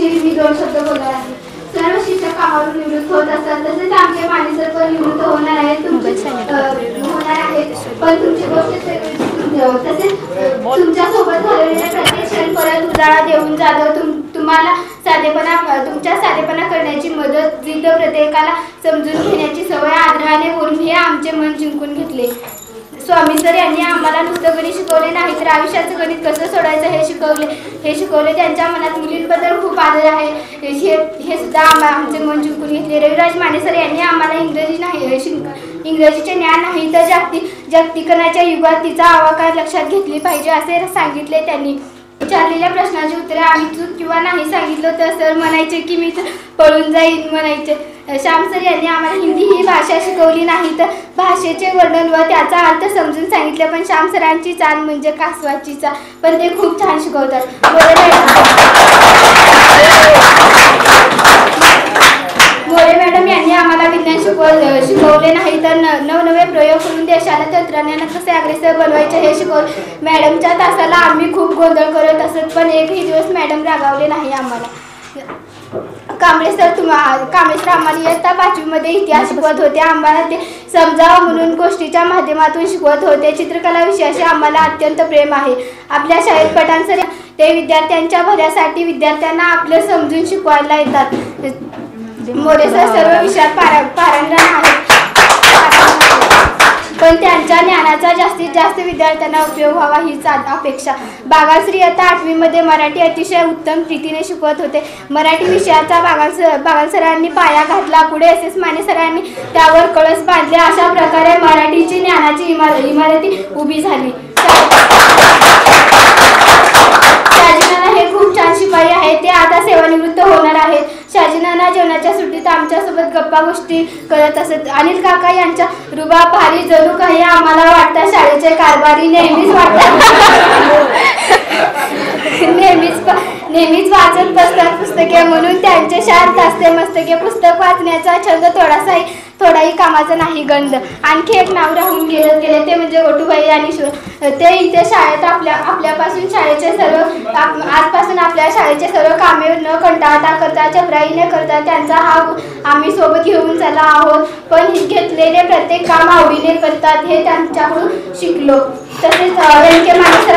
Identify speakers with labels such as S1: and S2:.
S1: पद्धतशीर मी 2 शब्द बोलणार आहे. सर्व शिक्षक कामावरून निवृत्त होत असतात, तसेच आमचे माने सर पण निवृत्त होणार आहेत. पण तुमची गोष्ट तसेच तुमच्या सोबत घालवलेल्या प्रत्येक क्षण परत उजाळा देऊन जाधव तुम्हाला तुमच्या साधेपणा करण्याची मदत, जिद्द, प्रत्येकाला समजून घेण्याची सवय आदराने बोलून हे आमचे मन जिंकून घेतले. स्वामी सर यांनी आम्हाला नुसतं गणित शिकवले नाही तर आयुष्याचं गणित कसं सोडायचं हे शिकवले. त्यांच्या मनात मुलींबद्दल खूप आदर आहे हे सुद्धा आमचे मन जिंकून घेतले. रविराज माने सर यांनी आम्हाला इंग्रजीचे ज्ञान नाही तर जागतिकीकरणाच्या युगात तिचा आवाका लक्षात घेतली पाहिजे असे सांगितले. त्यांनी विचारलेल्या प्रश्नाची उत्तरे आम्ही चूक किंवा नाही सांगितलं तर सर म्हणायचे की मी पळून जाईन म्हणायचे. श्याम सर यांनी आम्हाला हिंदी ही भाषा शिकवली नाही तर भाषेचे वर्णन व त्याचा अर्थ समजून सांगितले. पण श्याम सरांची चाल म्हणजे कासवाची चाल, पण ते खूप छान शिकवतात. मोरे मॅडम यांनी आम्हाला विज्ञान शिकवले नाही तर नवनवे प्रयोग करून देशाला तंत्रज्ञान कसे अग्रेसर बनवायचे हे शिकवले. मॅडमच्या तासाला आम्ही खूप गोंधळ करत असत, पण एकही दिवस मॅडम रागावले नाही आम्हाला. कांबळे सर आम्हाला इयत्ता 5वी मध्ये इतिहास शिकवत होते. आम्हाला ते समजावं म्हणून गोष्टीच्या माध्यमातून शिकवत होते. चित्रकला विषयाशी आम्हाला अत्यंत प्रेम आहे. आपल्या शाळेत पठाणसर ते विद्यार्थ्यांच्या भल्यासाठी विद्यार्थ्यांना आपलं समजून शिकवायला येतात. मोरे सर सर्व विषयात पारंगत आहेत, पण त्यांच्या ज्ञानाचा जास्तीत जास्त विद्यार्थ्यांना उपयोग व्हावा हीच अपेक्षा. बागाश्री इयत्ता 8वी मध्ये मराठी अतिशय उत्तम रीतीने शिकवत होते. मराठी विषयाचा बागाल सरांनी पाया घातला. पुढे एस माने सरांनी त्यावर कळस बांधले. अशा प्रकारे मराठीची ज्ञानाची इमारती उभी झाली. शाजीनाना हे खूप छान शिपाई आहेत. ते आता सेवानिवृत्त होणार आहेत. शाजीनाना जेवणाच्या सुट्टीत आमच्यासोबत गप्पा गोष्टी करत असत. अनिल काका यांच्या रुबाब भारी जणू काही आम्हाला वाटतात शाळेचे कारभारी नेहमीच वाचत बसतात पुस्तके, म्हणून त्यांचे शांत असते मस्तके. पुस्तक वाचण्याचा छंद थोडाही कामाचा नाही. गंध आणखी एक नाव राहून गेले ते म्हणजे गोटूबाई आणि ते इथे शाळेत आपल्यापासून शाळेचे आजपासून आपल्या शाळेचे सर्व कामे न कंटाळता करता चपराईने करता. त्यांचा हा आम्ही सोबत घेऊन चालला आहोत, पण घेतलेले प्रत्येक काम आवडीने करतात हे त्यांच्याकडून शिकलो. तसेच व्यंके माने सर